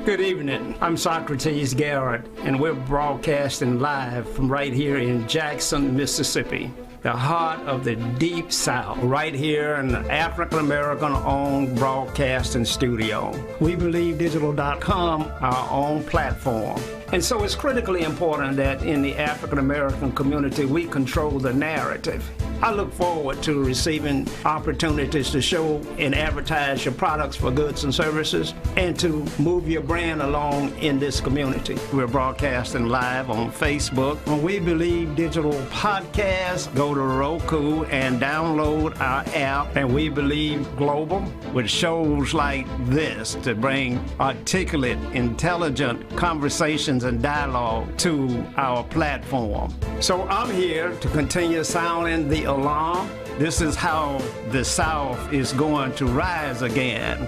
Good evening. I'm Socrates Garrett, and we're broadcasting live from right here in Jackson, Mississippi, the heart of the Deep South, right here in the African-American-owned broadcasting studio. WeBelieveDigital.com, our own platform. And so it's critically important that in the African-American community, we control the narrative. I look forward to receiving opportunities to show and advertise your products for goods and services and to move your brand along in this community. We're broadcasting live on Facebook. When We Believe Digital Podcast, go to Roku and download our app, and We Believe Global, with shows like this to bring articulate, intelligent conversations and dialogue to our platform. So I'm here to continue sounding the alarm. This is how the South is going to rise again.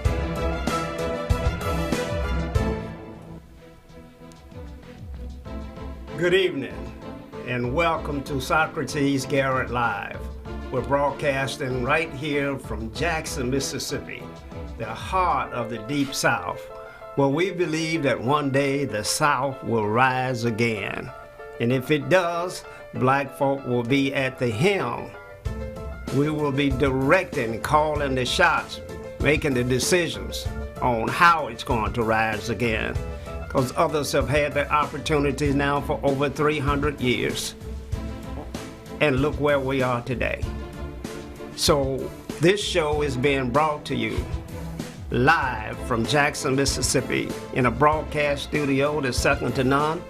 Good evening, and welcome to Socrates Garrett Live. We're broadcasting right here from Jackson, Mississippi, the heart of the Deep South, where we believe that one day the South will rise again. And if it does, black folk will be at the helm. We will be directing, calling the shots, making the decisions on how it's going to rise again. Because others have had the opportunities now for over 300 years. And look where we are today. So this show is being brought to you live from Jackson, Mississippi, in a broadcast studio that's second to none.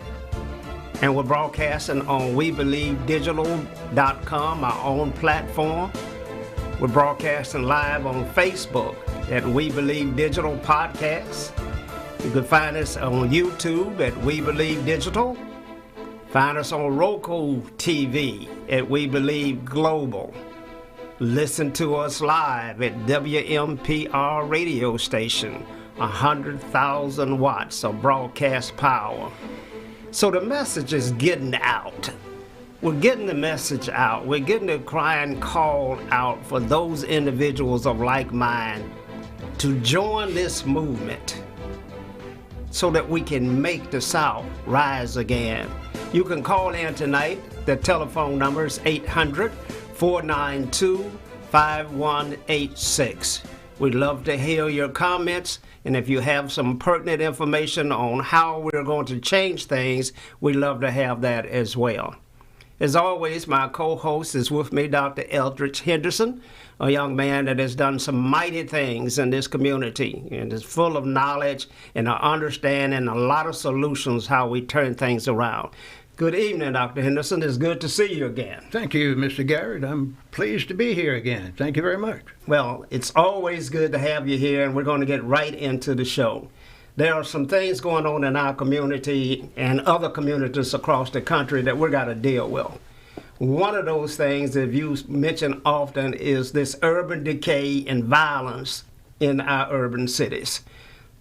And we're broadcasting on WeBelieveDigital.com, our own platform. We're broadcasting live on Facebook at We Believe Digital Podcast. You can find us on YouTube at We Believe Digital. Find us on Roku TV at We Believe Global. Listen to us live at Wmpr radio station, 100,000 watts of broadcast power. So the message is getting out. We're getting the message out. We're getting the crying call out for those individuals of like mind to join this movement so that we can make the South rise again. You can call in tonight. The telephone number is 800-492-5186. We'd love to hear your comments, and if you have some pertinent information on how we're going to change things, we'd love to have that as well. As always, my co-host is with me, Dr. Eldridge Henderson, a young man that has done some mighty things in this community and is full of knowledge and understanding and a lot of solutions how we turn things around. Good evening, Dr. Henderson. It's good to see you again. Thank you, Mr. Garrett. I'm pleased to be here again. Thank you very much. Well, it's always good to have you here, and we're going to get right into the show. There are some things going on in our community and other communities across the country that we've got to deal with. One of those things that you mention often is this urban decay and violence in our urban cities.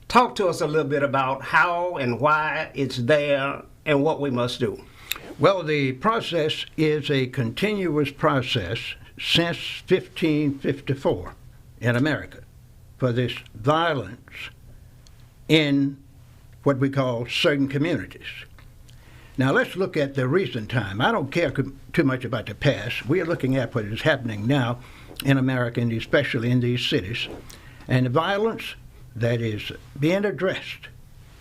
Talk to us a little bit about how and why it's there and what we must do. Well, the process is a continuous process since 1554 in America for this violence in what we call certain communities. Now let's look at the recent time. I don't care too much about the past. We are looking at what is happening now in America, and especially in these cities. And the violence that is being addressed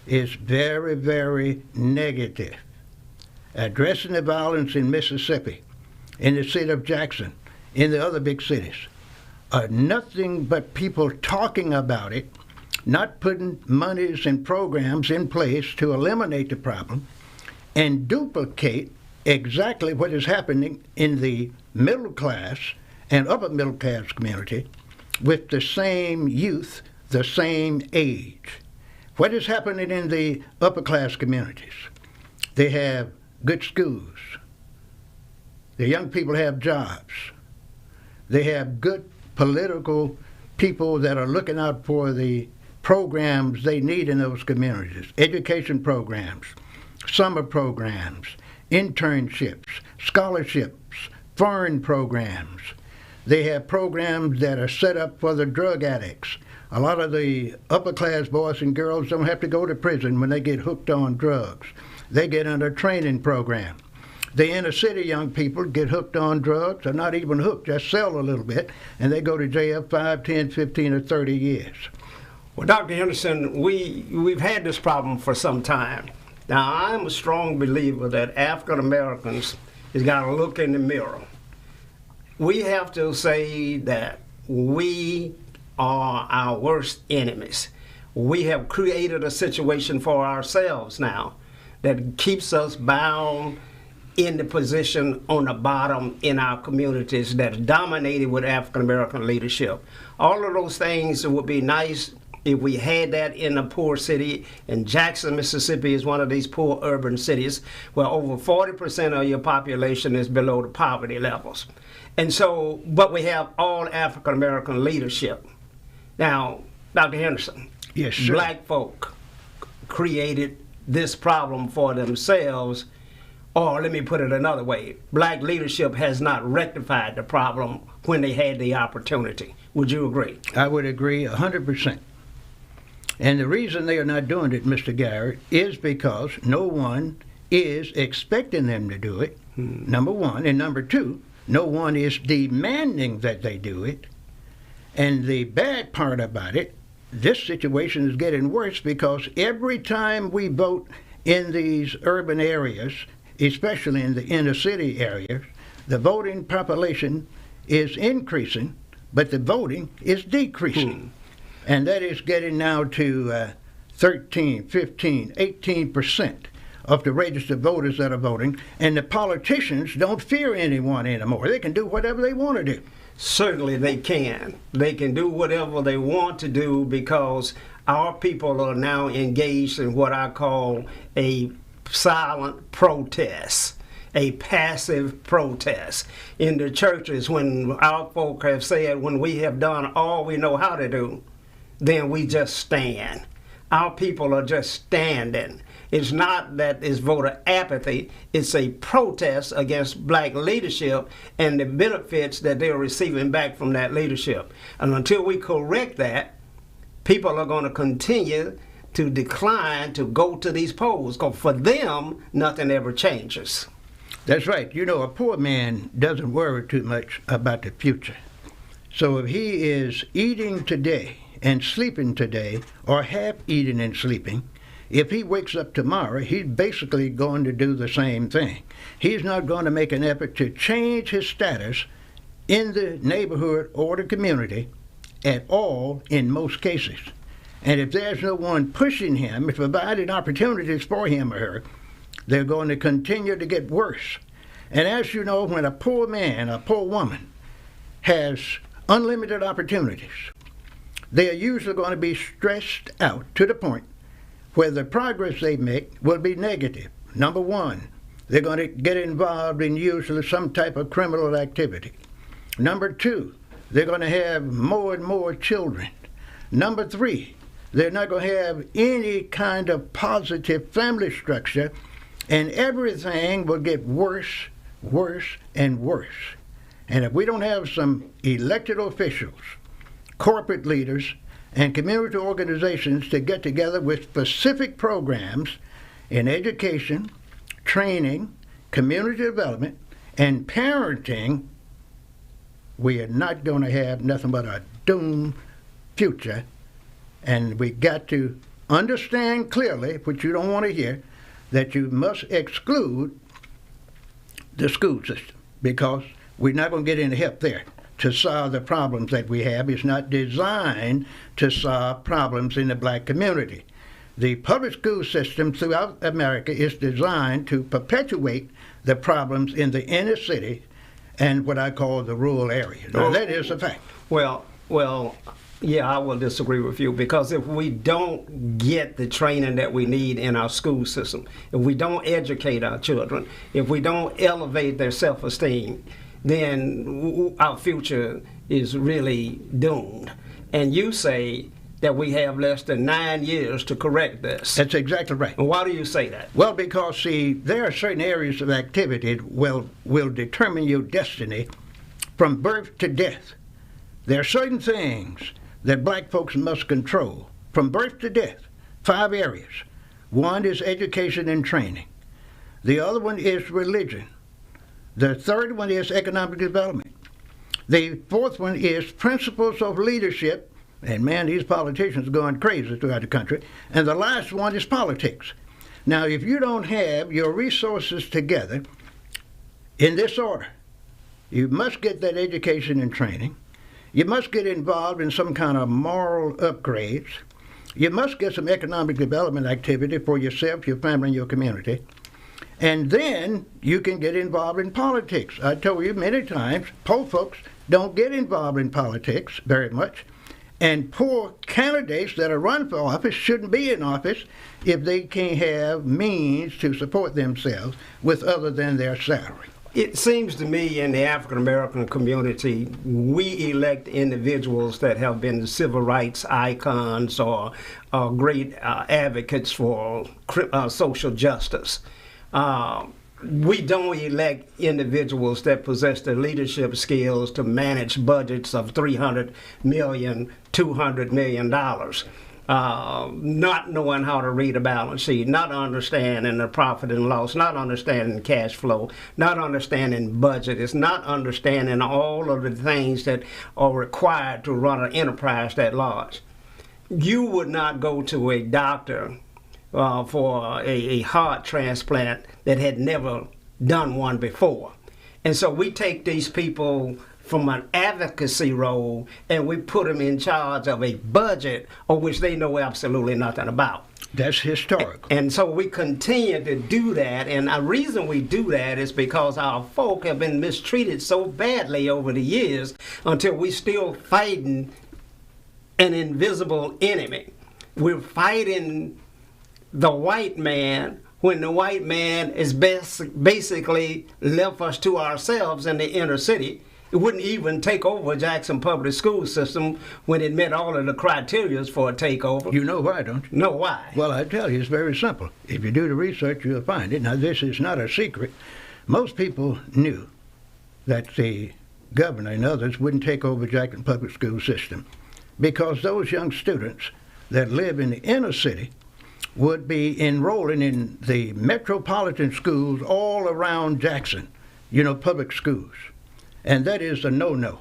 is very, very negative. Addressing the violence in Mississippi, in the city of Jackson, in the other big cities, are nothing but people talking about it, not putting monies and programs in place to eliminate the problem and duplicate exactly what is happening in the middle class and upper middle class community with the same youth, the same age. What is happening in the upper class communities? They have good schools. The young people have jobs. They have good political people that are looking out for the programs they need in those communities. Education programs, summer programs, internships, scholarships, foreign programs. They have programs that are set up for the drug addicts, A lot of the upper-class boys and girls don't have to go to prison when they get hooked on drugs. They get under a training program. The inner-city young people get hooked on drugs, or not even hooked, just sell a little bit, and they go to jail 5, 10, 15, or 30 years. Well, Dr. Henderson, we've had this problem for some time. Now, I'm a strong believer that African Americans has got to look in the mirror. We have to say that we are our worst enemies. We have created a situation for ourselves now that keeps us bound in the position on the bottom in our communities that's dominated with African American leadership. All of those things would be nice if we had that in a poor city. And Jackson, Mississippi is one of these poor urban cities where over 40% of your population is below the poverty levels. And so, but we have all African American leadership. Now, Dr. Henderson, yes, sir. Black folk created this problem for themselves, or let me put it another way, black leadership has not rectified the problem when they had the opportunity. Would you agree? I would agree 100%. And the reason they are not doing it, Mr. Garrett, is because no one is expecting them to do it, number one. And number two, no one is demanding that they do it. And the bad part about it, this situation is getting worse because every time we vote in these urban areas, especially in the inner city areas, the voting population is increasing, but the voting is decreasing. And that is getting now to 13, 15, 18% of the registered voters that are voting. And the politicians don't fear anyone anymore. They can do whatever they want to do. Certainly they can. They can do whatever they want to do because our people are now engaged in what I call a silent protest, a passive protest. In the churches, when our folk have said, when we have done all we know how to do, then we just stand. Our people are just standing. It's not that it's voter apathy, it's a protest against black leadership and the benefits that they're receiving back from that leadership. And until we correct that, people are going to continue to decline to go to these polls, because for them, nothing ever changes. That's right. You know, a poor man doesn't worry too much about the future. So if he is eating today and sleeping today, or half eating and sleeping, if he wakes up tomorrow, he's basically going to do the same thing. He's not going to make an effort to change his status in the neighborhood or the community at all in most cases. And if there's no one pushing him, if providing opportunities for him or her, they're going to continue to get worse. And as you know, when a poor man, a poor woman, has unlimited opportunities, they are usually going to be stressed out to the point where the progress they make will be negative. Number one, they're going to get involved in usually some type of criminal activity. Number two, they're going to have more and more children. Number three, they're not going to have any kind of positive family structure, and everything will get worse, worse, and worse. And if we don't have some elected officials, corporate leaders, and community organizations to get together with specific programs in education, training, community development, and parenting, we are not going to have nothing but a doomed future. And we got to understand clearly, which you don't want to hear, that you must exclude the school system, because we're not going to get any help there to solve the problems that we have. It's not designed to solve problems in the black community. The public school system throughout America is designed to perpetuate the problems in the inner city and what I call the rural area. Now, that is a fact. Well, yeah, I will disagree with you, because if we don't get the training that we need in our school system, if we don't educate our children, if we don't elevate their self-esteem, then our future is really doomed. And you say that we have less than 9 years to correct this. That's exactly right. And why do you say that? Well, because, see, there are certain areas of activity that will determine your destiny from birth to death. There are certain things that black folks must control from birth to death. 5 areas. One is education and training. The other one is religion. The third one is economic development. The fourth one is principles of leadership. And man, these politicians are going crazy throughout the country. And the last one is politics. Now, if you don't have your resources together in this order, you must get that education and training. You must get involved in some kind of moral upgrades. You must get some economic development activity for yourself, your family, and your community. And then you can get involved in politics. I told you many times, poor folks don't get involved in politics very much. And poor candidates that are run for office shouldn't be in office if they can't have means to support themselves with other than their salary. It seems to me in the African American community, we elect individuals that have been civil rights icons or great advocates for social justice. We don't elect individuals that possess the leadership skills to manage budgets of $300 million, $200 million. Not knowing how to read a balance sheet, not understanding the profit and loss, not understanding cash flow, not understanding budget, it's not understanding all of the things that are required to run an enterprise that large. You would not go to a doctor for a heart transplant that had never done one before. And so we take these people from an advocacy role and we put them in charge of a budget of which they know absolutely nothing about. That's historical. And so we continue to do that, and the reason we do that is because our folk have been mistreated so badly over the years until we're still fighting an invisible enemy. We're fighting the white man when the white man is basically left us to ourselves in the inner city. It wouldn't even take over Jackson public school system when it met all of the criteria for a takeover. You know why, don't you? No, why? Well, I tell you, it's very simple. If you do the research, you'll find it. Now, this is not a secret. Most people knew that the governor and others wouldn't take over Jackson public school system because those young students that live in the inner city would be enrolling in the metropolitan schools all around Jackson, public schools. And that is a no-no.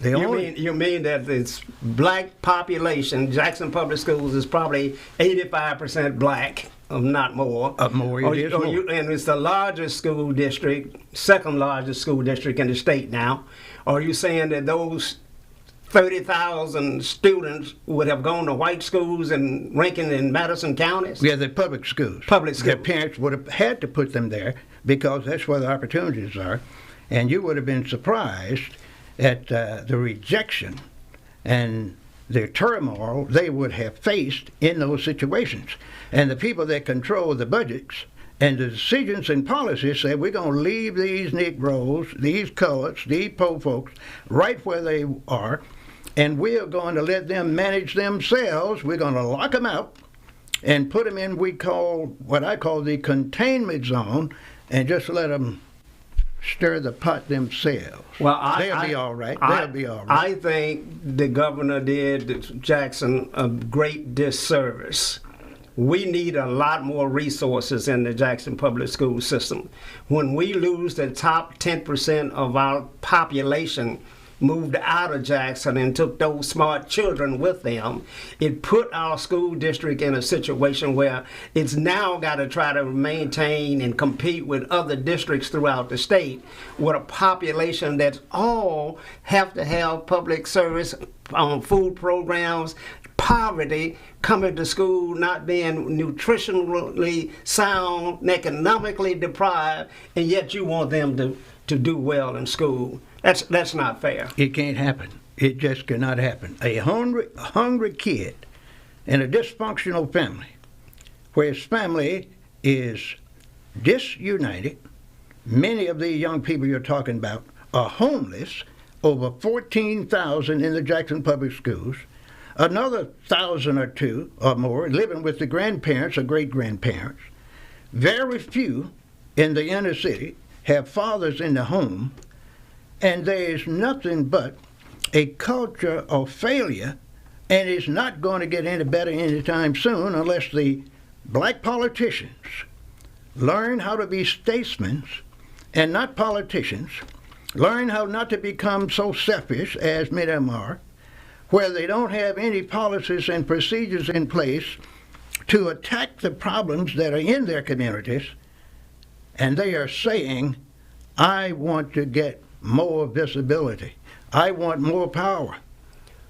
You mean that its black population, Jackson Public Schools, is probably 85% black, not more. More, it is more. And it's the largest school district, second largest school district in the state now. Are you saying that those 30,000 students would have gone to white schools in Rankin and Madison counties? Yeah, they're public schools. Public schools. Their parents would have had to put them there because that's where the opportunities are. And you would have been surprised at the rejection and the turmoil they would have faced in those situations. And the people that control the budgets and the decisions and policies say, we're going to leave these Negroes, these colors, these poor folks, right where they are, and we're going to let them manage themselves. We're going to lock them out and put them in what I call the containment zone, and just let them stir the pot themselves. Well, they'll be all right. They'll be all right. I think the governor did Jackson a great disservice. We need a lot more resources in the Jackson public school system. When we lose the top 10% of our population moved out of Jackson and took those smart children with them, it put our school district in a situation where it's now got to try to maintain and compete with other districts throughout the state with a population that's all have to have public service, food programs, poverty, coming to school, not being nutritionally sound, economically deprived, and yet you want them to do well in school. That's not fair. It can't happen. It just cannot happen. A hungry kid in a dysfunctional family, where his family is disunited, many of the young people you're talking about are homeless, over 14,000 in the Jackson public schools, another 1,000 or two or more living with the grandparents or great-grandparents. Very few in the inner city have fathers in the home, and there is nothing but a culture of failure And it's not going to get any better anytime soon unless the black politicians learn how to be statesmen and not politicians, learn how not to become so selfish as many of them are, where they don't have any policies and procedures in place to attack the problems that are in their communities, and they are saying, I want to get more visibility. I want more power.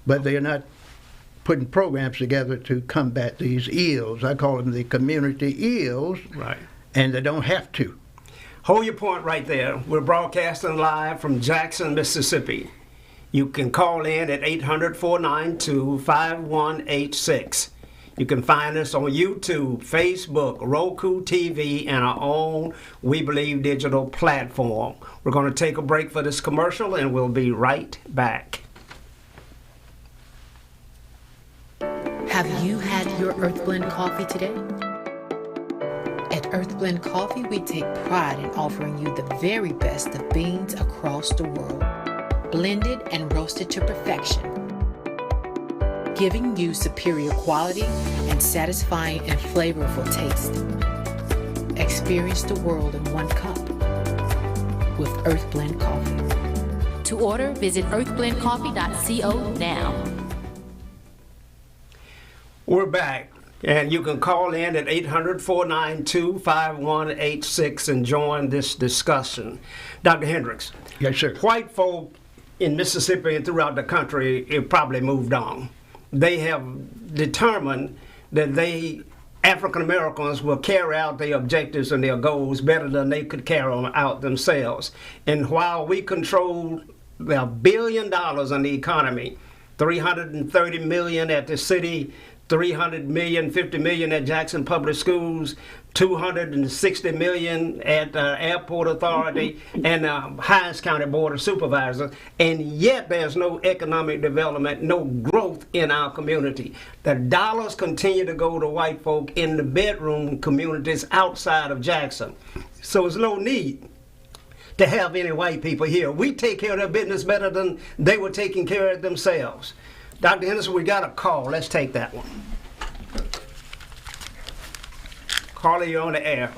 But they are not putting programs together to combat these ills. I call them the community ills. Right. And they don't have to. Hold your point right there. We're broadcasting live from Jackson, Mississippi. You can call in at 800-492-5186. You can find us on YouTube, Facebook, Roku TV, and our own We Believe digital platform. We're going to take a break for this commercial, and we'll be right back. Have you had your Earth Blend coffee today? At Earth Blend Coffee, we take pride in offering you the very best of beans across the world, blended and roasted to perfection, giving you superior quality and satisfying and flavorful taste. Experience the world in one cup with Earth Blend Coffee. To order, visit earthblendcoffee.co now. We're back, and you can call in at 800-492-5186 and join this discussion. Dr. Hendricks. Yes, sir. White folk in Mississippi and throughout the country have probably moved on. They have determined that African Americans will carry out their objectives and their goals better than they could carry them out themselves. And while we control $1 billion in the economy, $330 million at the city, $300 million, $50 million at Jackson Public Schools, $260 million at Airport Authority and Hines County Board of Supervisors, and yet there's no economic development, no growth in our community. The dollars continue to go to white folk in the bedroom communities outside of Jackson. So there's no need to have any white people here. We take care of their business better than they were taking care of themselves. Dr. Henderson, we got a call. Let's take that one. Caller, you're on the air.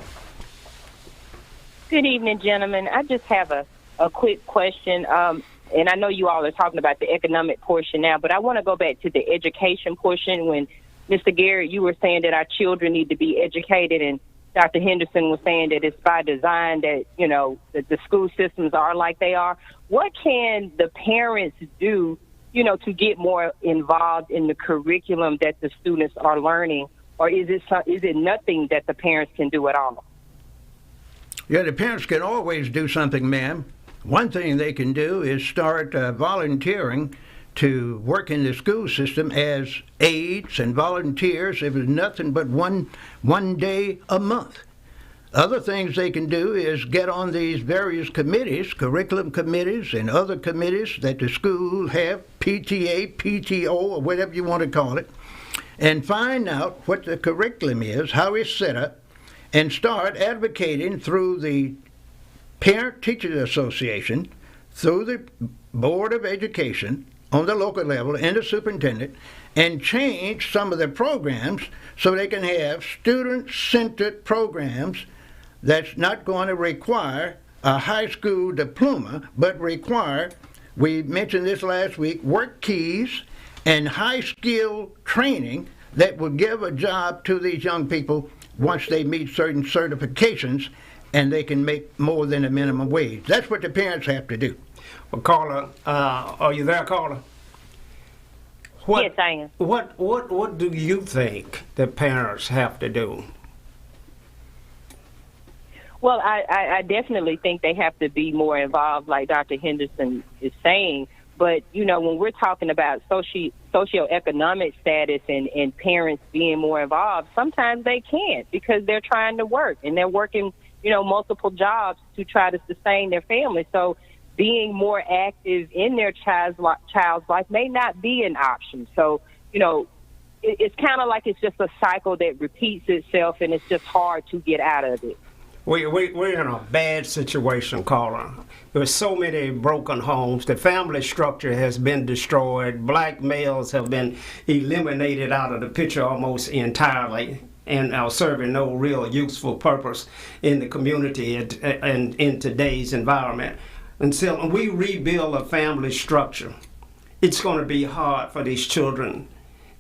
Good evening, gentlemen. I just have a quick question. And I know you all are talking about the economic portion now, but I want to go back to the education portion. When Mr. Garrett, you were saying that our children need to be educated, and Dr. Henderson was saying that it's by design that, you know, that the school systems are like they are. What can the parents do, you know, to get more involved in the curriculum that the students are learning? Or is it nothing that the parents can do at all? Yeah, the parents can always do something, ma'am. One thing they can do is start volunteering to work in the school system as aides and volunteers if it's nothing but one day a month. Other things they can do is get on these various committees, curriculum committees and other committees that the school have, PTA, PTO, or whatever you want to call it, and find out what the curriculum is, how it's set up, and start advocating through the Parent Teachers Association, through the Board of Education on the local level and the superintendent, and change some of the programs so they can have student-centered programs that's not going to require a high school diploma, but require, we mentioned this last week, work keys and high-skill training that will give a job to these young people once they meet certain certifications and they can make more than a minimum wage. That's what the parents have to do. Well, caller, are you there, caller? Yes, I am. What do you think that parents have to do? Well, I definitely think they have to be more involved, like Dr. Henderson is saying. But, you know, when we're talking about socioeconomic status and parents being more involved, sometimes they can't because they're trying to work and they're working, you know, multiple jobs to try to sustain their family. So being more active in their child's life may not be an option. So, you know, it's kind of like it's just a cycle that repeats itself and it's just hard to get out of it. We're in a bad situation, caller. There's so many broken homes. The family structure has been destroyed. Black males have been eliminated out of the picture almost entirely and are serving no real useful purpose in the community and in today's environment. Until we rebuild a family structure, it's going to be hard for these children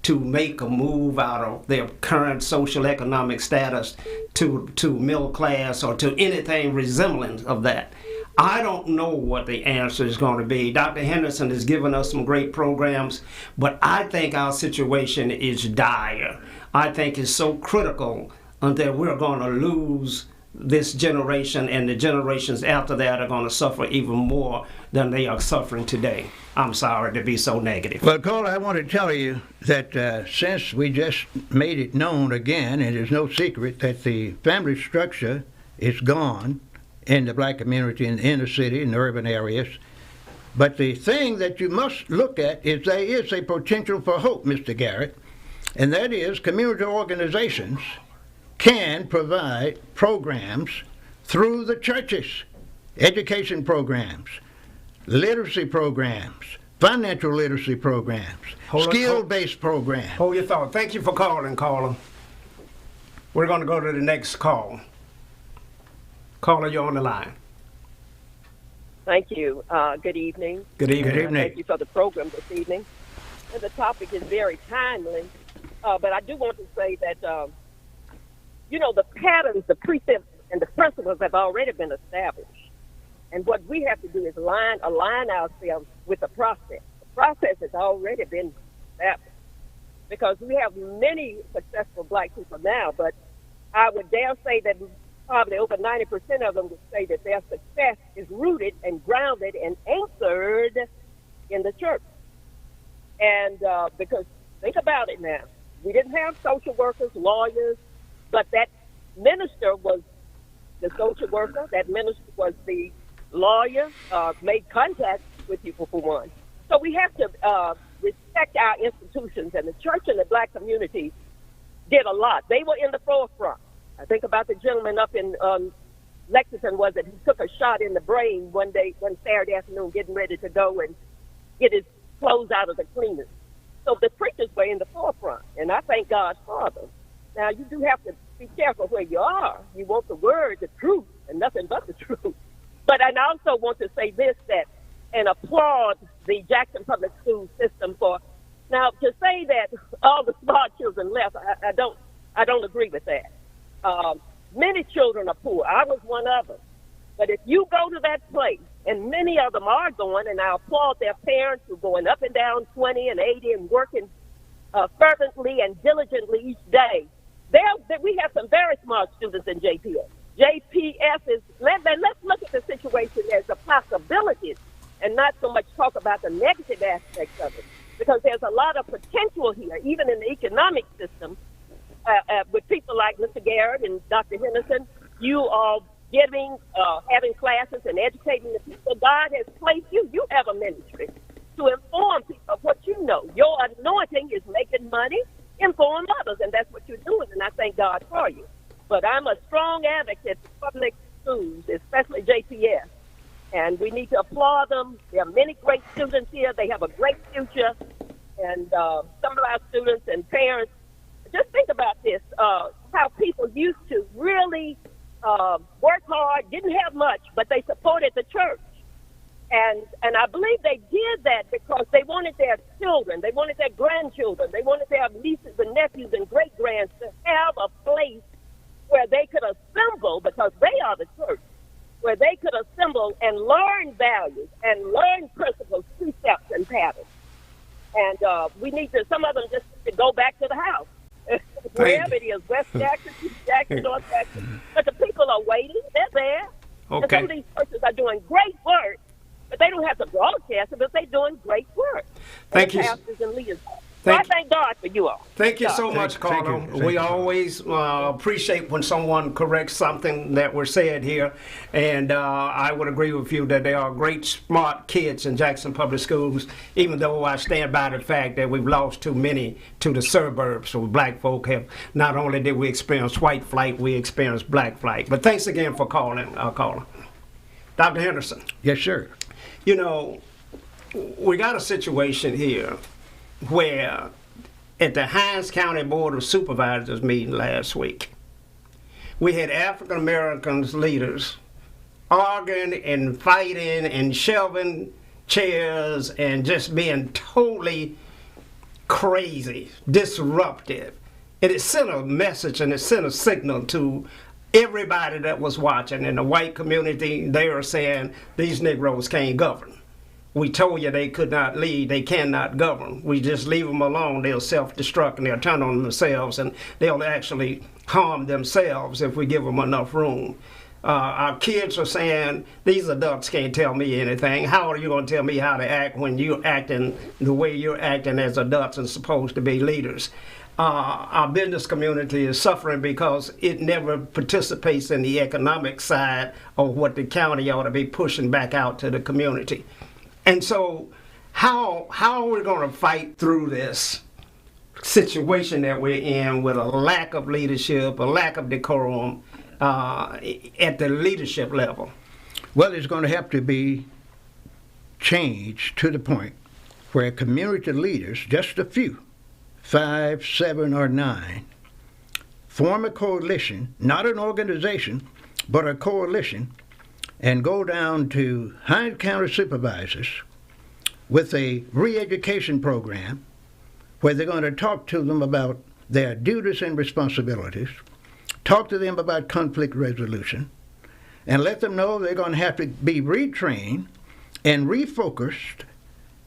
to make a move out of their current social economic status to middle class or to anything resembling of that. I don't know what the answer is going to be. Dr. Henderson has given us some great programs, but I think our situation is dire. I think it's so critical that we're going to lose this generation, and the generations after that are going to suffer even more than they are suffering today. I'm sorry to be so negative. Well, Cole, I want to tell you that since we just made it known again, and it's no secret that the family structure is gone in the black community in the inner city, in the urban areas, but the thing that you must look at is there is a potential for hope, Mr. Garrett, and that is community organizations can provide programs through the churches, education programs, literacy programs, financial literacy programs, skill-based programs. Hold your thought. Thank you for calling, caller. We're going to go to the next call. Caller, you're on the line. Thank you. Good evening. Good evening. Good evening. Thank you for the program this evening. And the topic is very timely, but I do want to say that the patterns, the precepts, and the principles have already been established. And what we have to do is align ourselves with the process. The process has already been established because we have many successful black people now, but I would dare say that probably over 90% of them would say that their success is rooted and grounded and anchored in the church. And because think about it now, we didn't have social workers, lawyers, but that minister was the social worker, that minister was the lawyer, made contact with people for one. So we have to respect our institutions, and the church and the black community did a lot. They were in the forefront. I think about the gentleman up in Lexington, was it? He took a shot in the brain one Saturday afternoon, getting ready to go and get his clothes out of the cleaners. So the preachers were in the forefront, and I thank God for them. Now, you do have to be careful where you are. You want the word, the truth, and nothing but the truth. But I also want to say this, and applaud the Jackson Public School system for, now, to say that all the smart children left, I don't agree with that. Many children are poor. I was one of them. But if you go to that place, and many of them are going, and I applaud their parents who are going up and down 20 and 80 and working fervently and diligently each day. We have some very smart students in JPS. JPS is, let's look at the situation as a possibility and not so much talk about the negative aspects of it, because there's a lot of potential here, even in the economic system, with people like Mr. Garrett and Dr. Henderson. You are having classes and educating the people. God has placed you. You have a ministry to inform people of what you know. Your anointing is making money. Inform others, and that's what you're doing, and I thank God for you. But I'm a strong advocate for public schools, especially JPS, and we need to applaud them. There are many great students here. They have a great future, and some of our students and parents, just think about this, how people used to really work hard, didn't have much, but they supported the church. And I believe they did that because they wanted their children, they wanted their grandchildren, they wanted their nieces and nephews and great-grands to have a place where they could assemble, because they are the church, where they could assemble and learn values and learn principles, precepts, and patterns. And we need to, some of them just to go back to the house, wherever it is, West Jackson, East Jackson, North Jackson. But the people are waiting. They're there. Okay. And some of these churches are doing great work, but they don't have to broadcast it, but they're doing great work. Thank you. Pastors and leaders. I thank God for you all. Thank you so much, Carla. We always appreciate when someone corrects something that we're said here, and I would agree with you that they are great, smart kids in Jackson Public Schools, even though I stand by the fact that we've lost too many to the suburbs. So black folk have, not only did we experience white flight, we experienced black flight. But thanks again for calling, Carla. Dr. Henderson. Yes, sir. You know, we got a situation here where at the Hinds County Board of Supervisors meeting last week, we had African Americans leaders arguing and fighting and shoving chairs and just being totally crazy, disruptive. And it sent a message and it sent a signal to everybody that was watching. In the white community, they were saying these Negroes can't govern. We told you they could not lead, they cannot govern. We just leave them alone, they'll self-destruct and they'll turn on themselves and they'll actually harm themselves if we give them enough room. Our kids are saying, these adults can't tell me anything. How are you going to tell me how to act when you're acting the way you're acting as adults and supposed to be leaders? Our business community is suffering because it never participates in the economic side of what the county ought to be pushing back out to the community. And so how are we going to fight through this situation that we're in with a lack of leadership, a lack of decorum at the leadership level? Well, it's going to have to be changed to the point where community leaders, just a few, 5, 7, or 9, form a coalition, not an organization, but a coalition, and go down to Hinds County supervisors with a re-education program where they're going to talk to them about their duties and responsibilities, talk to them about conflict resolution, and let them know they're going to have to be retrained and refocused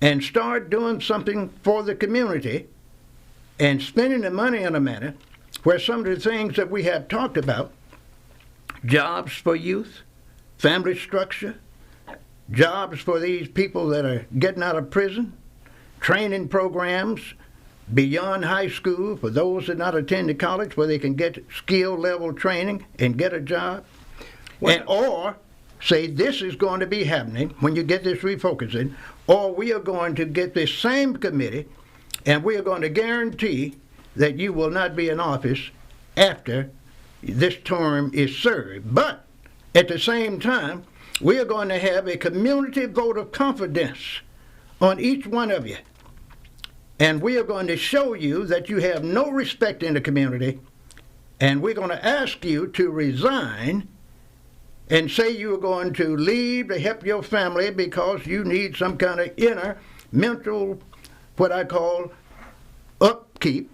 and start doing something for the community and spending the money in a manner where some of the things that we have talked about, jobs for youth, family structure, jobs for these people that are getting out of prison, training programs beyond high school for those that are not attending college where they can get skill level training and get a job. And or say this is going to be happening when you get this refocusing, or we are going to get this same committee and we are going to guarantee that you will not be in office after this term is served. But at the same time, we are going to have a community vote of confidence on each one of you. And we are going to show you that you have no respect in the community, and we're going to ask you to resign and say you are going to leave to help your family because you need some kind of inner mental, what I call, upkeep,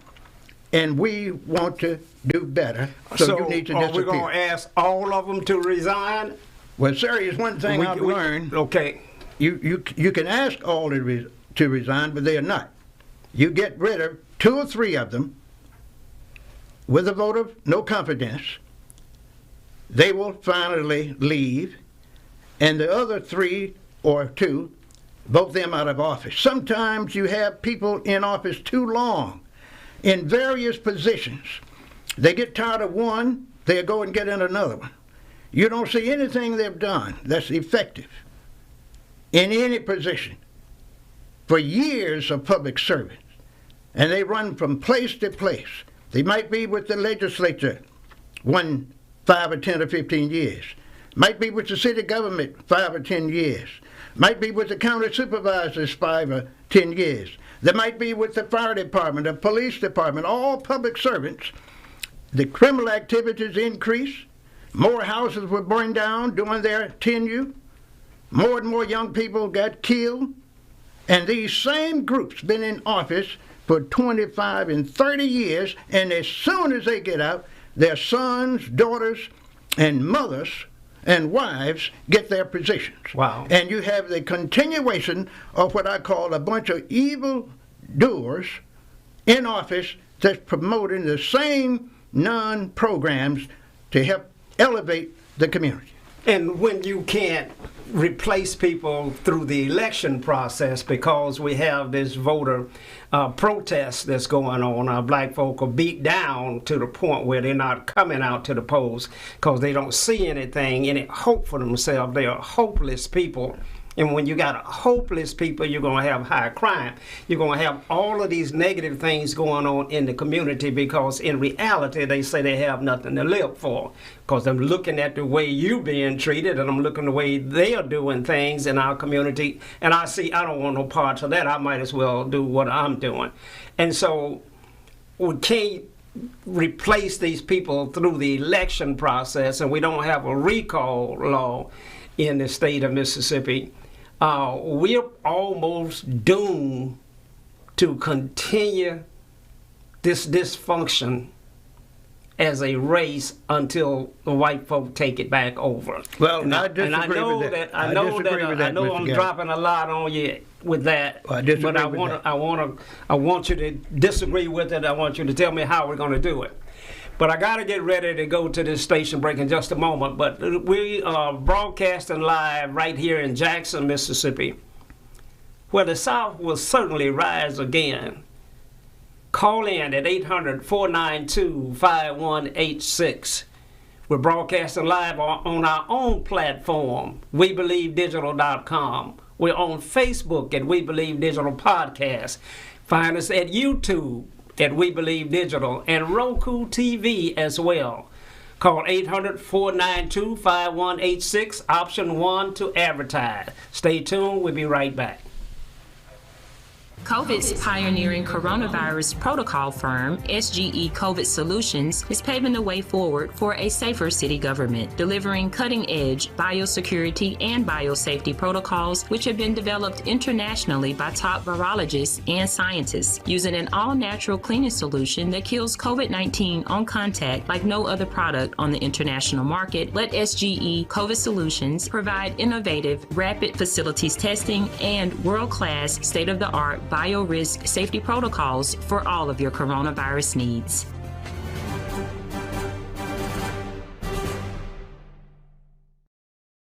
and we want to do better. So you need to disappear. Are we going to ask all of them to resign? Well, sir, here's one thing I've learned. Okay. You can ask all to resign, but they are not. You get rid of 2 or 3 of them with a vote of no confidence. They will finally leave, and the other 3 or 2, vote them out of office. Sometimes you have people in office too long in various positions. They get tired of one, they go and get in another one. You don't see anything they've done that's effective in any position for years of public service. And they run from place to place. They might be with the legislature 5 or 10 or 15 years. Might be with the city government 5 or 10 years. Might be with the county supervisors 5 or 10 years. They might be with the fire department, the police department, all public servants. The criminal activities increase. More houses were burned down during their tenure. More and more young people got killed. And these same groups been in office for 25 and 30 years, and as soon as they get out, their sons, daughters, and mothers and wives get their positions. Wow. And you have the continuation of what I call a bunch of evil doers in office that's promoting the same non-programs to help elevate the community. And when you can't replace people through the election process because we have this voter protest that's going on. Our black folk are beat down to the point where they're not coming out to the polls because they don't see anything, any hope for themselves. They are hopeless people. And when you got hopeless people, you're going to have high crime. You're going to have all of these negative things going on in the community because in reality, they say they have nothing to live for. Because I'm looking at the way you're being treated and I'm looking the way they are doing things in our community. And I see I don't want no parts of that. I might as well do what I'm doing. And so we can't replace these people through the election process, and we don't have a recall law in the state of Mississippi. We're almost doomed to continue this dysfunction as a race until the white folk take it back over. Well, I know that I'm dropping a lot on you with that, but I want you to disagree with it. I want you to tell me how we're going to do it. But I got to get ready to go to this station break in just a moment. But we are broadcasting live right here in Jackson, Mississippi, where the South will certainly rise again. Call in at 800-492-5186. We're broadcasting live on our own platform, WeBelieveDigital.com. We're on Facebook at We Believe Digital Podcast. Find us at YouTube at We Believe Digital, and Roku TV as well. Call 800-492-5186, option 1 to advertise. Stay tuned, we'll be right back. COVID's pioneering coronavirus protocol firm, S2-E COVID Solutions, is paving the way forward for a safer city government, delivering cutting-edge biosecurity and biosafety protocols which have been developed internationally by top virologists and scientists, using an all-natural cleaning solution that kills COVID-19 on contact like no other product on the international market. Let S2-E COVID Solutions provide innovative, rapid facilities testing and world-class, state-of-the-art bio-risk safety protocols for all of your coronavirus needs.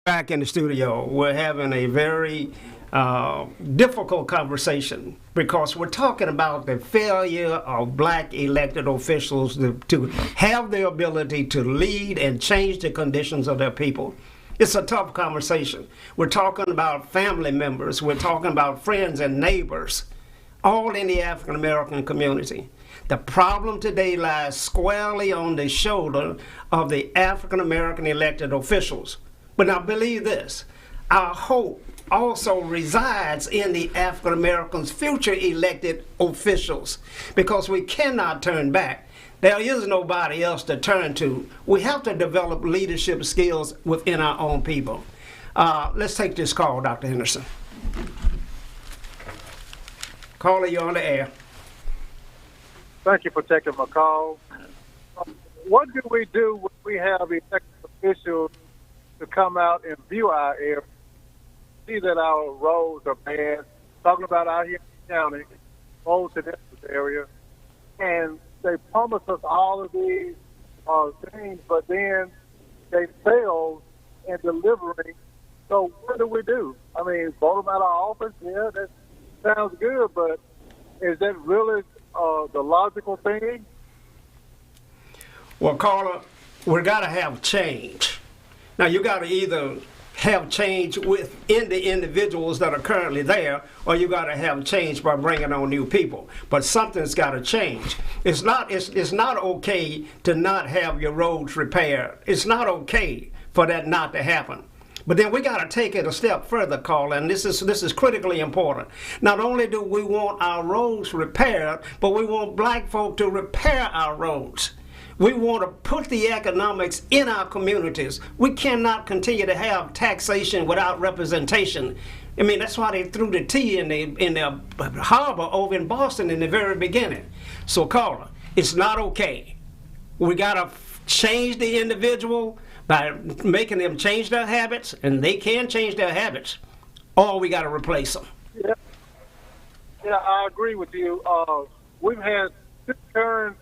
Back in the studio, we're having a very difficult conversation because we're talking about the failure of black elected officials to have the ability to lead and change the conditions of their people. It's a tough conversation. We're talking about family members. We're talking about friends and neighbors, all in the African American community. The problem today lies squarely on the shoulder of the African American elected officials. But now believe this, our hope also resides in the African Americans' future elected officials, because we cannot turn back. There is nobody else to turn to. We have to develop leadership skills within our own people. Let's take this call, Dr. Henderson. Caller, you're on the air. Thank you for taking my call. What do we do when we have elected officials to come out and view our area, see that our roads are bad, talking about out here in the county, roads in this area, and they promise us all of these things, but then they fail in delivering. So what do we do? I mean, vote them out of office? Yeah, that sounds good, but is that really the logical thing? Well, caller, we got to have change. Now, you got to either have change within the individuals that are currently there, or you got to have change by bringing on new people. But something's got to change. It's not okay to not have your roads repaired. It's not okay for that not to happen. But then we got to take it a step further, Carl, and this is critically important. Not only do we want our roads repaired, but we want black folk to repair our roads. We want to put the economics in our communities. We cannot continue to have taxation without representation. I mean, that's why they threw the T in the harbor over in Boston in the very beginning. So, caller, it's not okay. We got to change the individual by making them change their habits, and they can change their habits, or we got to replace them. Yeah, I agree with you. We've had 6 current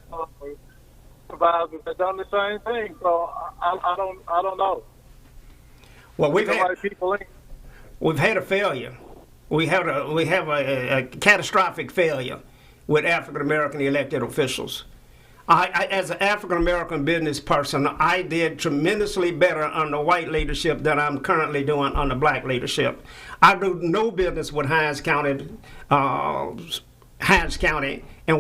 supervisors that done the same thing, so I don't know. Well, we've had people we've had a failure. We have a catastrophic failure with African American elected officials. I, as an African American business person, I did tremendously better under white leadership than I'm currently doing under black leadership. I do no business with Hinds County, and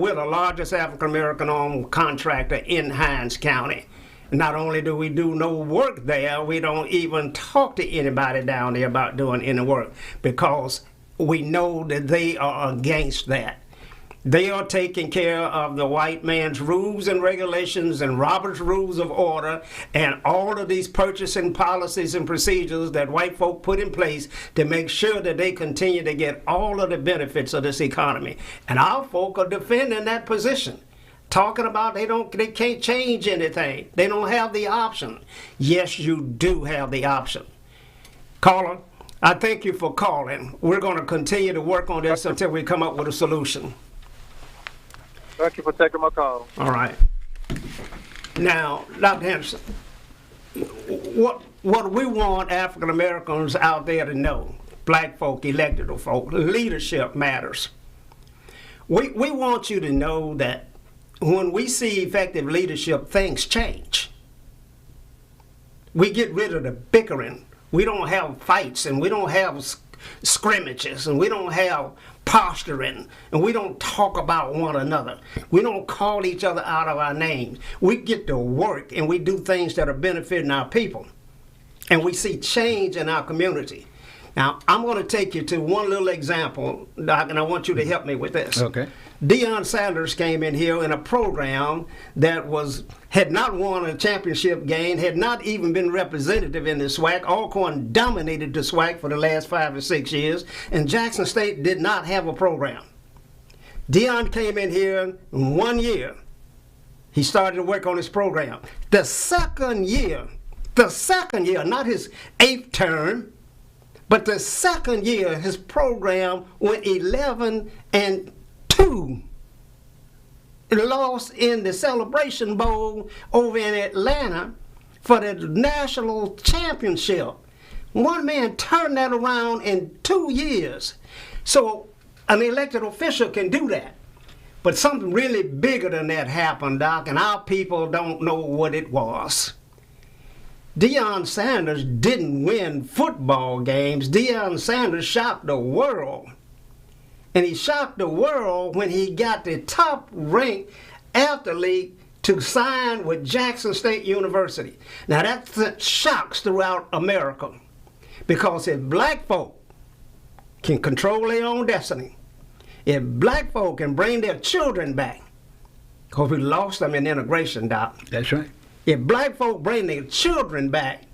we're the largest African American owned contractor in Hinds County. Not only do we do no work there, we don't even talk to anybody down there about doing any work because we know that they are against that. They are taking care of the white man's rules and regulations and Robert's Rules of Order and all of these purchasing policies and procedures that white folk put in place to make sure that they continue to get all of the benefits of this economy. And our folk are defending that position, talking about they can't change anything. They don't have the option. Yes, you do have the option. Caller, I thank you for calling. We're going to continue to work on this until we come up with a solution. Thank you for taking my call. All right. Now, Dr. Henderson, what we want African Americans out there to know, black folk, elected folk, leadership matters. We want you to know that when we see effective leadership, things change. We get rid of the bickering. We don't have fights, and we don't have scrimmages, and we don't have posturing, and we don't talk about one another. We don't call each other out of our names. We get to work and we do things that are benefiting our people. And we see change in our community. Now, I'm going to take you to one little example, Doc, and I want you to help me with this. Okay. Deion Sanders came in here in a program that had not won a championship game, had not even been representative in the SWAC. Alcorn dominated the SWAC for the last 5 or 6 years, and Jackson State did not have a program. Deion came in here in 1 year. He started to work on his program. The second year, not his 8th term, but the second year, his program went 11-2. It lost in the Celebration Bowl over in Atlanta for the national championship. One man turned that around in 2 years. So an elected official can do that. But something really bigger than that happened, Doc, and our people don't know what it was. Deion Sanders didn't win football games. Deion Sanders shocked the world. And he shocked the world when he got the top-ranked athlete to sign with Jackson State University. Now that sent shocks throughout America because if black folk can control their own destiny, if black folk can bring their children back, because we lost them in integration, Doc. That's right. If black folk bring their children back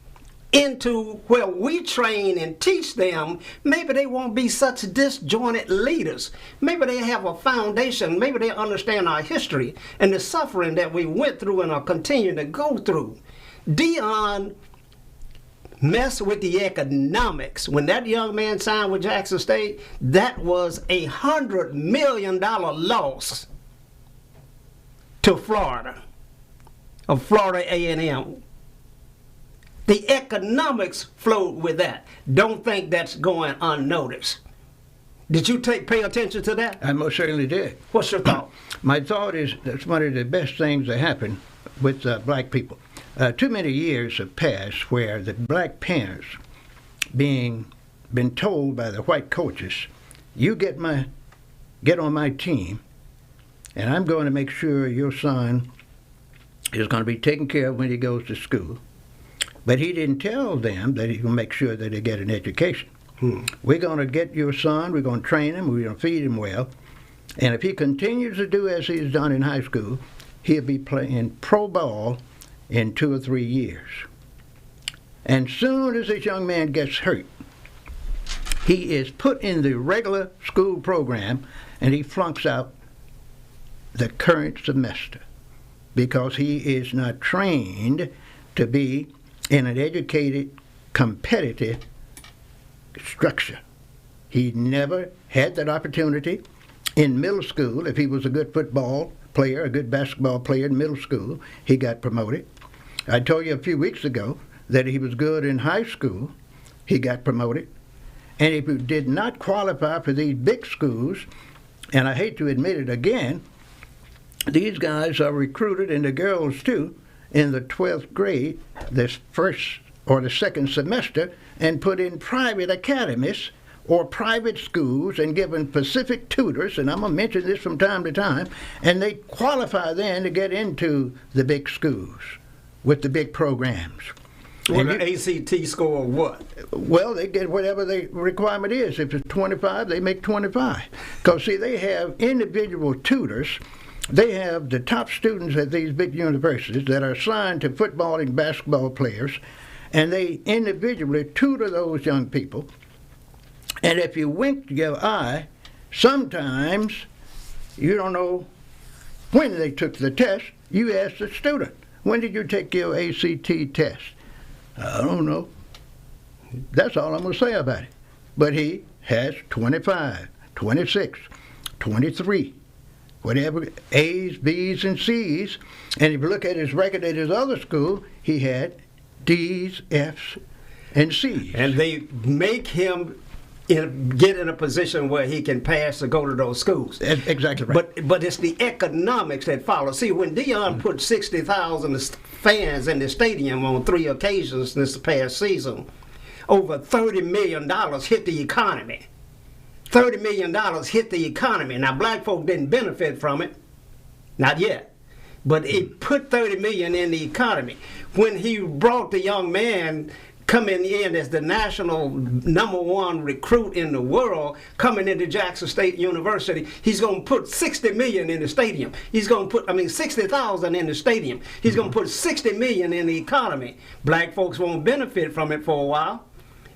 into where we train and teach them, maybe they won't be such disjointed leaders. Maybe they have a foundation. Maybe they understand our history and the suffering that we went through and are continuing to go through. Deion messed with the economics. When that young man signed with Jackson State, that was $100 million loss to Florida, of Florida A&M. The economics flowed with that. Don't think that's going unnoticed. Did you pay attention to that? I most certainly did. What's your thought? My thought is that's one of the best things that happened with black people. Too many years have passed where the black parents been told by the white coaches, you get on my team, and I'm going to make sure your son is going to be taken care of when he goes to school. But he didn't tell them that he will make sure that they get an education. We're going to get your son, we're going to train him, we're going to feed him well, and if he continues to do as he's done in high school, he'll be playing pro ball in 2 or 3 years. And soon as this young man gets hurt, he is put in the regular school program and he flunks out the current semester because he is not trained to be in an educated, competitive structure. He never had that opportunity in middle school. If he was a good football player, a good basketball player in middle school, he got promoted. I told you a few weeks ago that he was good in high school, he got promoted. And if you did not qualify for these big schools, and I hate to admit it again, these guys are recruited, and the girls too, in the 12th grade, this first or the second semester, and put in private academies or private schools and given specific tutors, and I'm going to mention this from time to time, and they qualify then to get into the big schools with the big programs. Well, the ACT score what? Well, they get whatever the requirement is. If it's 25, they make 25. Because, see, they have individual tutors. They have the top students at these big universities that are assigned to football and basketball players, and they individually tutor those young people. And if you wink your eye, sometimes you don't know when they took the test. You ask the student, when did you take your ACT test? I don't know. That's all I'm going to say about it. But he has 25, 26, 23, whatever, A's, B's, and C's. And if you look at his record at his other school, he had D's, F's, and C's. And they make him get in a position where he can pass to go to those schools. That's exactly right. But it's the economics that follow. See, when Deion put 60,000 fans in the stadium on 3 occasions this past season, over $30 million hit the economy. $30 million hit the economy. Now, black folk didn't benefit from it. Not yet. But it put $30 million in the economy. When he brought the young man coming in as the national #1 recruit in the world, coming into Jackson State University, he's going to put $60 million in the stadium. He's going to put, 60,000 in the stadium. He's going to put $60 million in the economy. Black folks won't benefit from it for a while,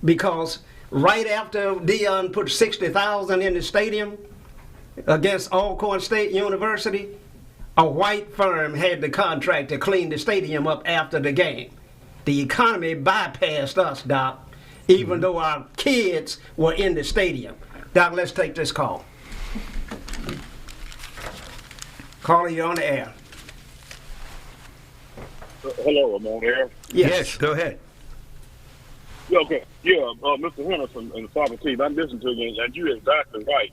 because right after Deion put 60,000 in the stadium against Alcorn State University, a white firm had the contract to clean the stadium up after the game. The economy bypassed us, Doc, even though our kids were in the stadium. Doc, let's take this call. Caller, you're on the air. Hello, I'm on air. Yes, go ahead. Yeah, okay. Yeah, Mr. Henderson and Socrates, I'm listening to you, and you're exactly right.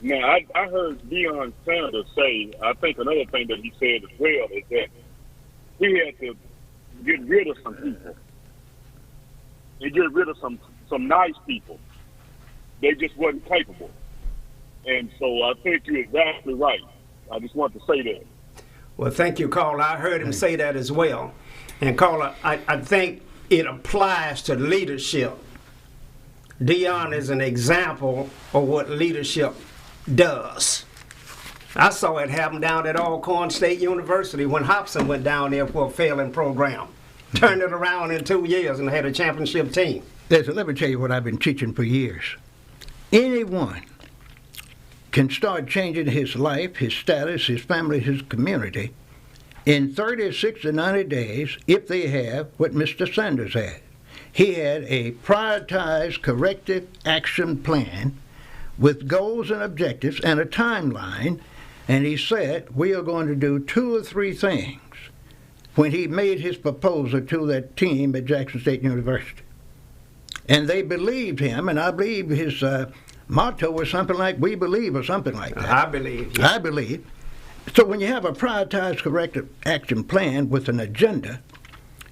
Now, I heard Deion Sanders say, I think another thing that he said as well is that he had to get rid of some people. He get rid of some nice people. They just wasn't capable. And so I think you're exactly right. I just want to say that. Well, thank you, caller. I heard him say that as well. And caller, I think it applies to leadership. Deion is an example of what leadership does. I saw it happen down at Alcorn State University when Hobson went down there for a failing program. Turned it around in 2 years and had a championship team. Listen, let me tell you what I've been teaching for years. Anyone can start changing his life, his status, his family, his community in 30, 60, 90 days if they have what Mr. Sanders had. He had a prioritized corrective action plan with goals and objectives and a timeline, and he said, we are going to do 2 or 3 things when he made his proposal to that team at Jackson State University. And they believed him, and I believe his motto was something like, we believe, or something like that. I believe. Yeah. I believe. So when you have a prioritized corrective action plan with an agenda,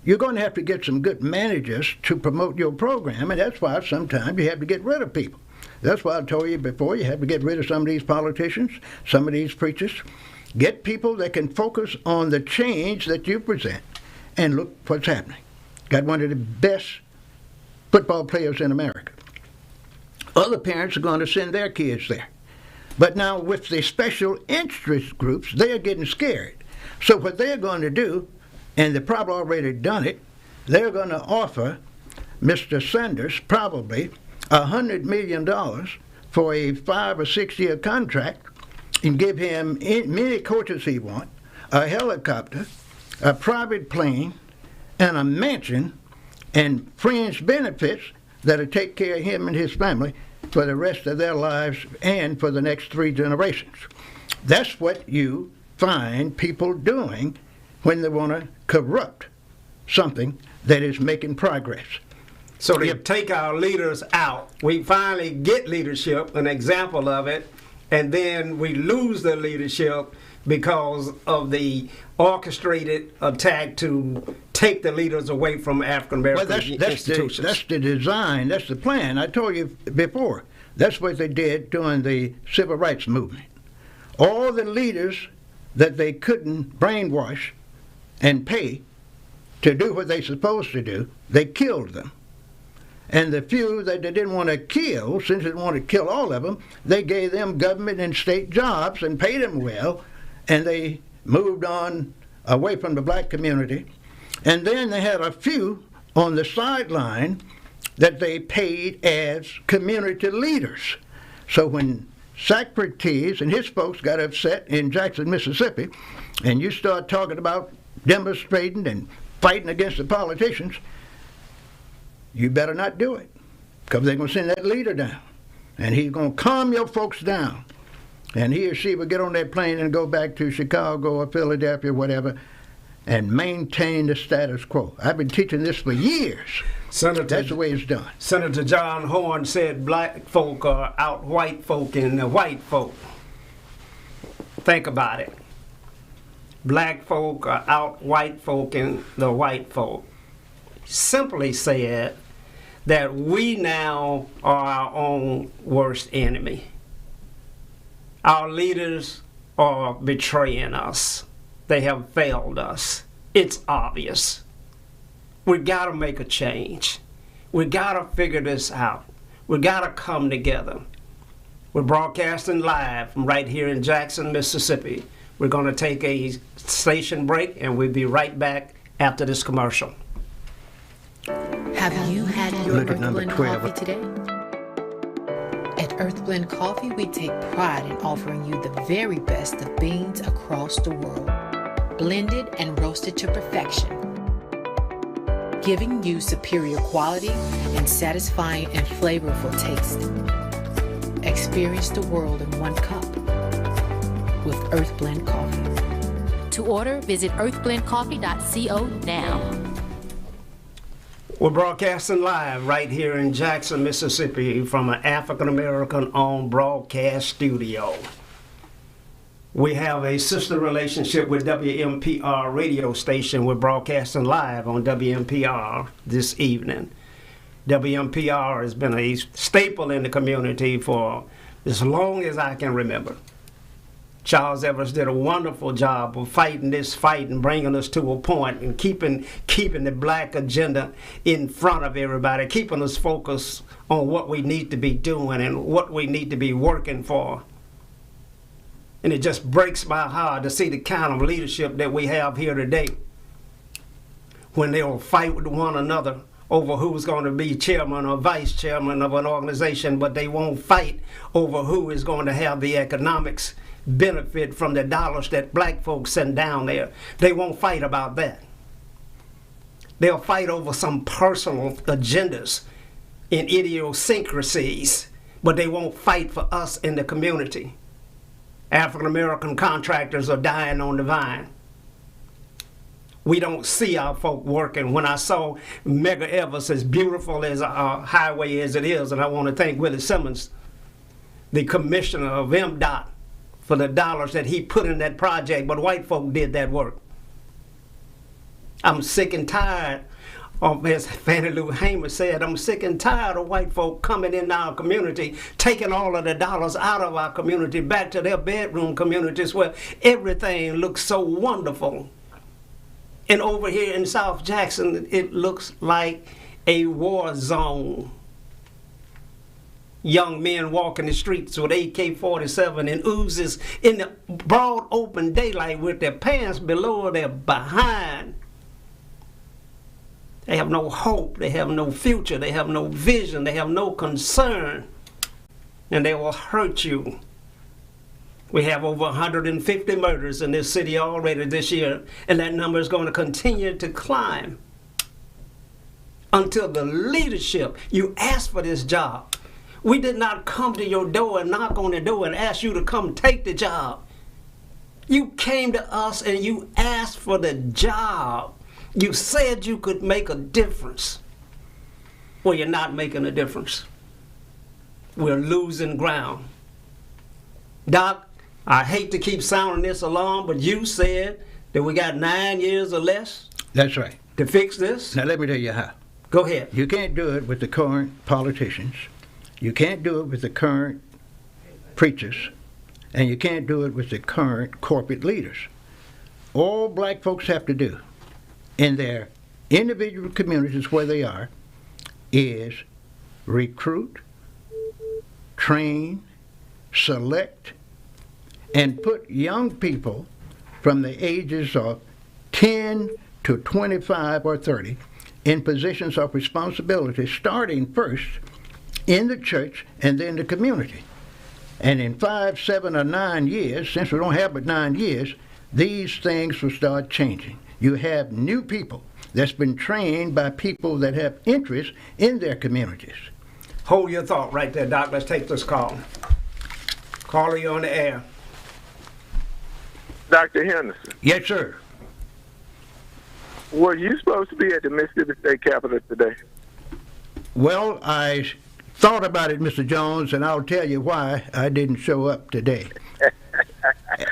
you're going to have to get some good managers to promote your program, and that's why sometimes you have to get rid of people. That's why I told you before, you have to get rid of some of these politicians, some of these preachers. Get people that can focus on the change that you present, and look what's happening. Got one of the best football players in America. Other parents are going to send their kids there. But now with the special interest groups, they're getting scared. So what they're going to do, and they've probably already done it, they're going to offer Mr. Sanders probably $100 million for a 5 or 6 year contract, and give him many coaches he wants, a helicopter, a private plane, and a mansion, and fringe benefits that'll take care of him and his family for the rest of their lives and for the next 3 generations. That's what you find people doing when they want to corrupt something that is making progress. So they take our leaders out. We finally get leadership, an example of it, and then we lose the leadership because of the orchestrated attack to take the leaders away from African American institutions. That's the design, that's the plan. I told you before, that's what they did during the Civil Rights Movement. All the leaders that they couldn't brainwash and pay to do what they're supposed to do, they killed them. And the few that they didn't want to kill, since they didn't want to kill all of them, they gave them government and state jobs and paid them well, and they moved on away from the black community. And then they had a few on the sideline that they paid as community leaders. So when Socrates and his folks got upset in Jackson, Mississippi, and you start talking about demonstrating and fighting against the politicians, you better not do it, because they're going to send that leader down, and he's going to calm your folks down, and he or she will get on that plane and go back to Chicago or Philadelphia or whatever and maintain the status quo. I've been teaching this for years. Senator, that's the way it's done. Senator John Horn said black folk are out white folk in the white folk. Think about it. Black folk are out white folk in the white folk. Simply said that we now are our own worst enemy. Our leaders are betraying us. They have failed us. It's obvious. We gotta make a change. We gotta figure this out. We gotta come together. We're broadcasting live from right here in Jackson, Mississippi. We're gonna take a station break and we'll be right back after this commercial. Have you had your Earth Blend coffee today? At Earth Blend Coffee, we take pride in offering you the very best of beans across the world, blended and roasted to perfection, giving you superior quality and satisfying and flavorful taste. Experience the world in one cup with Earth Blend Coffee. To order, visit earthblendcoffee.co now. We're broadcasting live right here in Jackson, Mississippi from an African-American-owned broadcast studio. We have a sister relationship with WMPR radio station. We're broadcasting live on WMPR this evening. WMPR has been a staple in the community for as long as I can remember. Charles Evers did a wonderful job of fighting this fight and bringing us to a point and keeping the black agenda in front of everybody, keeping us focused on what we need to be doing and what we need to be working for. And it just breaks my heart to see the kind of leadership that we have here today, when they'll fight with one another over who's going to be chairman or vice chairman of an organization, but they won't fight over who is going to have the economics benefit from the dollars that black folks send down there. They won't fight about that. They'll fight over some personal agendas and idiosyncrasies, but they won't fight for us in the community. African American contractors are dying on the vine. We don't see our folk working. When I saw Medgar Evers, as beautiful as our highway as it is, and I want to thank Willie Simmons, the commissioner of MDOT, for the dollars that he put in that project, but white folk did that work. I'm sick and tired of, as Fannie Lou Hamer said, I'm sick and tired of white folk coming in our community, taking all of the dollars out of our community back to their bedroom communities where everything looks so wonderful. And over here in South Jackson, it looks like a war zone. Young men walking the streets with AK-47 and oozes in the broad open daylight with their pants below their behind. They have no hope, they have no future, they have no vision, they have no concern, and they will hurt you. We have over 150 murders in this city already this year, and that number is going to continue to climb until the leadership, you asked for this job. We did not come to your door and knock on the door and ask you to come take the job. You came to us and you asked for the job. You said you could make a difference. Well, you're not making a difference. We're losing ground. Doc, I hate to keep sounding this alarm, but you said that we got 9 years or less. That's right. To fix this. Now let me tell you how. Go ahead. You can't do it with the current politicians. You can't do it with the current preachers. And you can't do it with the current corporate leaders. All black folks have to do in their individual communities where they are is recruit, train, select, and put young people from the ages of 10 to 25 or 30 in positions of responsibility, starting first in the church and then the community. And in 5, 7, or 9 years, since we don't have but 9 years, these things will start changing. You have new people that's been trained by people that have interest in their communities. Hold your thought right there, Doc. Let's take this call. Caller, you on the air. Dr. Henderson. Yes, sir. Were you supposed to be at the Mississippi State Capitol today? Well, I thought about it, Mr. Jones, and I'll tell you why I didn't show up today.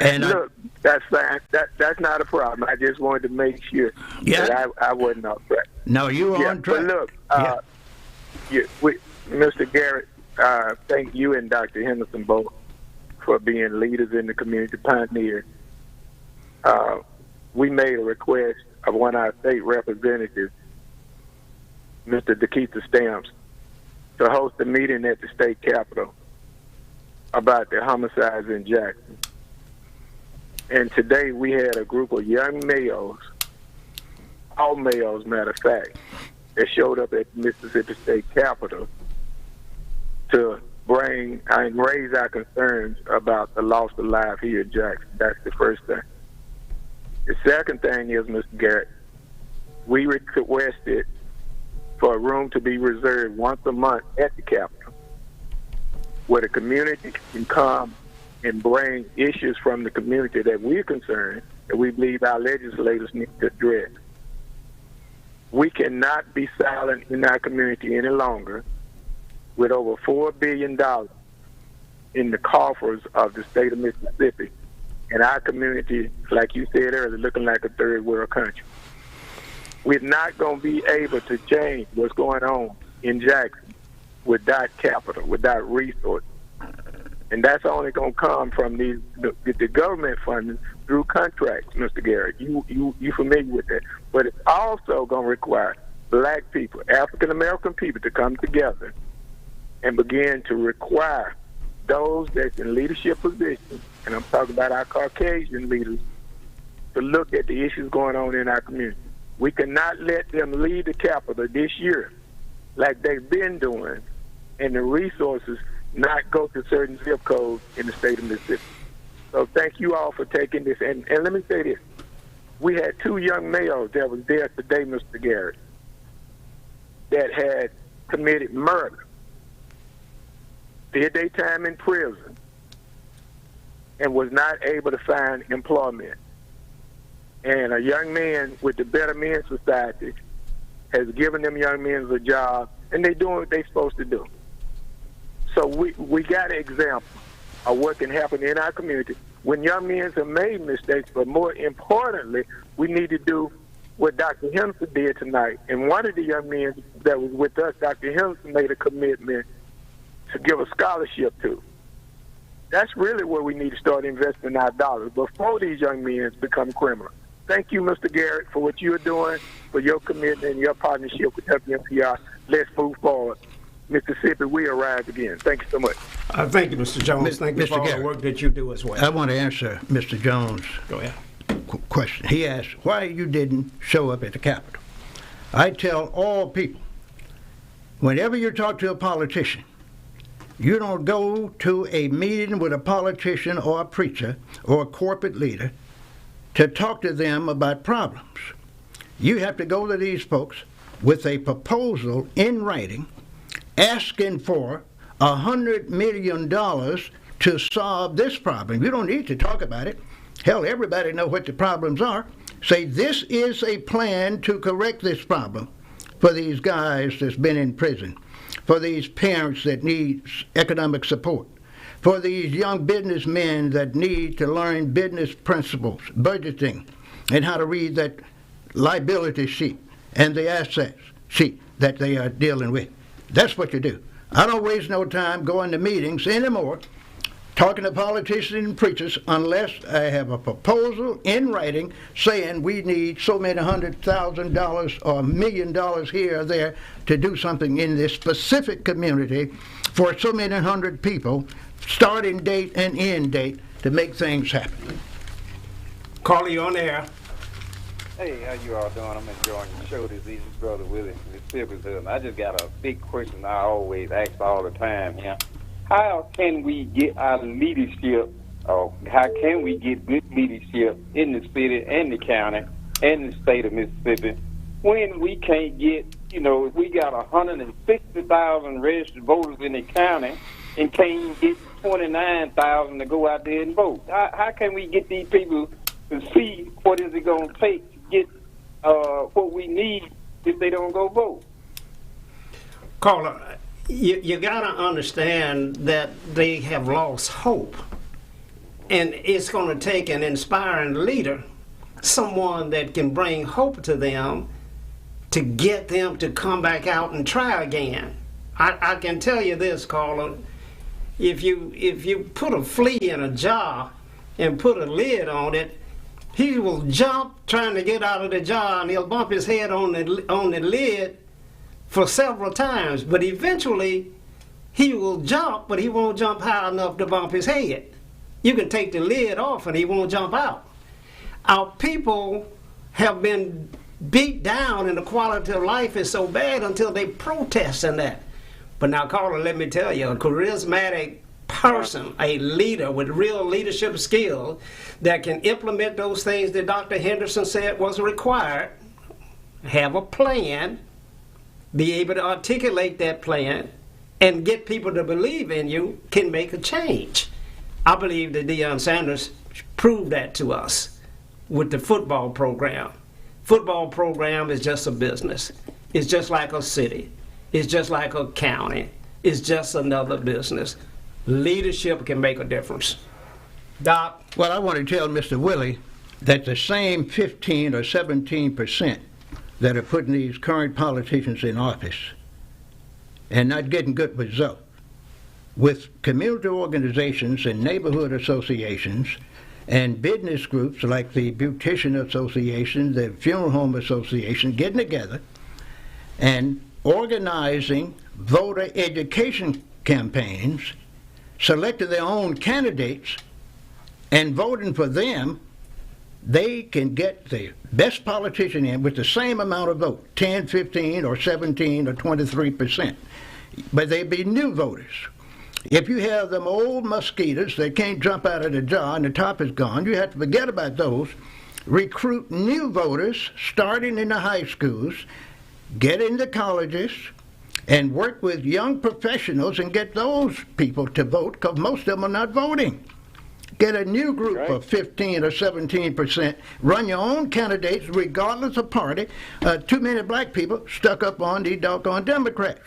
And look, that's fine. That's not a problem. I just wanted to make sure that I wasn't off track. No, you were on track. But look, Mr. Garrett, thank you and Dr. Henderson both for being leaders in the community, pioneers. We made a request of one of our state representatives, Mr. DeKeitha Stamps, to host a meeting at the state capitol about the homicides in Jackson. And today we had a group of young males, all males, matter of fact, that showed up at the Mississippi State Capitol to bring and raise our concerns about the loss of life here in Jackson. That's the first thing. The second thing is, Mr. Garrett, we requested for a room to be reserved once a month at the Capitol where the community can come and bring issues from the community that we're concerned, that we believe our legislators need to address. We cannot be silent in our community any longer with over $4 billion in the coffers of the state of Mississippi, and our community, like you said earlier, looking like a third world country. We're not going to be able to change what's going on in Jackson without capital, without resources. And that's only going to come from the government funding through contracts, Mr. Garrett. You familiar with that. But it's also going to require black people, African-American people, to come together and begin to require those that's in leadership positions, and I'm talking about our Caucasian leaders, to look at the issues going on in our community. We cannot let them lead the Capitol this year like they've been doing, and the resources not go to certain zip codes in the state of Mississippi. So thank you all for taking this. And let me say this. We had 2 young males that was there today, Mr. Garrett, that had committed murder, did their time in prison, and was not able to find employment. And a young man with the Better Men Society has given them young men a job, and they're doing what they're supposed to do. So we got an example of what can happen in our community when young men have made mistakes, but more importantly, we need to do what Dr. Henderson did tonight. And one of the young men that was with us, Dr. Henderson, made a commitment to give a scholarship to. That's really where we need to start investing our dollars before these young men become criminals. Thank you, Mr. Garrett, for what you're doing, for your commitment and your partnership with WMPR. Let's move forward. Mississippi, we arise again. Thank you so much. Thank you, Mr. Jones. Thank you for all the work that you do as well. I want to answer Mr. Jones' question. He asked why you didn't show up at the Capitol. I tell all people, whenever you talk to a politician, you don't go to a meeting with a politician or a preacher or a corporate leader to talk to them about problems. You have to go to these folks with a proposal in writing asking for $100 million to solve this problem. You don't need to talk about it. Hell, everybody knows what the problems are. Say, this is a plan to correct this problem. for these guys that's been in prison, for these parents that need economic support, for these young businessmen that need to learn business principles, budgeting, and how to read that liability sheet and the assets sheet that they are dealing with. That's what you do. I don't waste no time going to meetings anymore talking to politicians and preachers unless I have a proposal in writing saying we need so many $100,000 or $1 million here or there to do something in this specific community for so many hundred people, starting date and end date, to make things happen. Carla, you on air. Hey, how you all doing? I'm enjoying the show this evening, Brother Willie. I just got a big question I always ask all the time here. How can we get our leadership, or how can we get good leadership in the city and the county and the state of Mississippi when we can't get, if we got 160,000 registered voters in the county and can't get 29,000 to go out there and vote? How can we get these people to see what is it going to take to get what we need if they don't go vote? Carla, you got to understand that they have lost hope. And it's going to take an inspiring leader, someone that can bring hope to them to get them to come back out and try again. I can tell you this, Carla, if you put a flea in a jar and put a lid on it, he will jump trying to get out of the jar, and he'll bump his head on the lid for several times, but eventually he will jump, but he won't jump high enough to bump his head. You can take the lid off and he won't jump out. Our people have been beat down and the quality of life is so bad until they protest in that. But now, Carla, let me tell you, a charismatic person, a leader with real leadership skill that can implement those things that Dr. Henderson said was required, have a plan, be able to articulate that plan, and get people to believe in you, can make a change. I believe that Deion Sanders proved that to us with the football program. Football program is just a business. It's just like a city. It's just like a county. It's just another business. Leadership can make a difference. Doc? Well, I want to tell Mr. Willie that the same 15 or 17% that are putting these current politicians in office and not getting good results, with community organizations and neighborhood associations and business groups like the Beautician Association, the Funeral Home Association, getting together and organizing voter education campaigns, selecting their own candidates and voting for them, they can get the best politician in with the same amount of vote, 10, 15, or 17, or 23%. But they'd be new voters. If you have them old mosquitoes that can't jump out of the jar and the top is gone, you have to forget about those. Recruit new voters, starting in the high schools, get into colleges, and work with young professionals and get those people to vote, because most of them are not voting. Get a new group of 15 or 17%. Run your own candidates, regardless of party. Too many black people stuck up on the doggone Democrats.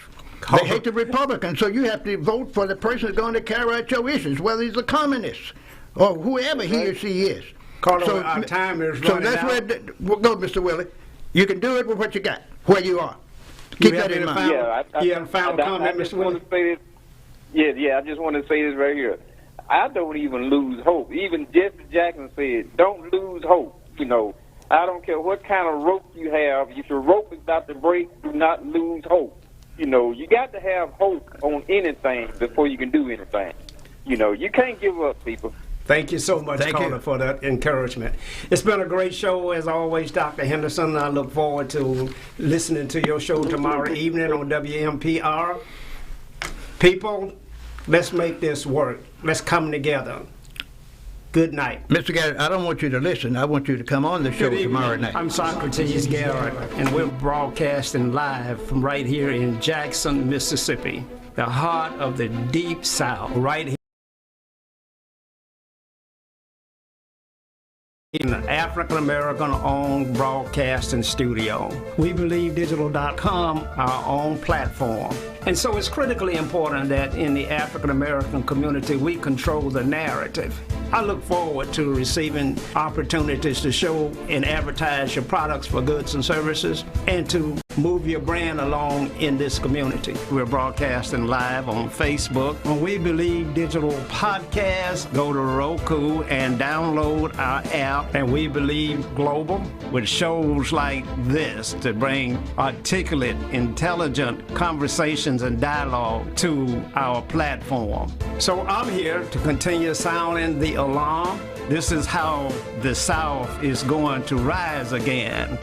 They hate the Republicans, so you have to vote for the person who's going to carry out your issues, whether he's a communist or whoever he or she is. Carla, so, our time is running out. So that's where, go, Mr. Willie. You can do it with what you got, where you are. Keep that in mind. You have a final comment, Mr. Willie? I just want to say this right here. I don't even lose hope. Even Jesse Jackson said, don't lose hope. I don't care what kind of rope you have. If your rope is about to break, do not lose hope. You got to have hope on anything before you can do anything. You can't give up, people. Thank you so much, Carla, for that encouragement. It's been a great show, as always, Dr. Henderson. I look forward to listening to your show tomorrow evening on Wmpr. People, let's make this work. Let's come together. Good night. Mr. Garrett, I don't want you to listen. I want you to come on the show tomorrow night. I'm Socrates Garrett, and we're broadcasting live from right here in Jackson, Mississippi, the heart of the Deep South, right here. in an African-American owned broadcasting studio. We believe digital.com, our own platform. And so it's critically important that in the African-American community, we control the narrative. I look forward to receiving opportunities to show and advertise your products for goods and services and to move your brand along in this community. We're broadcasting live on Facebook. On We Believe Digital Podcast, go to Roku and download our app. And We Believe Global with shows like this to bring articulate, intelligent conversations and dialogue to our platform. So I'm here to continue sounding the alarm. This is how the South is going to rise again.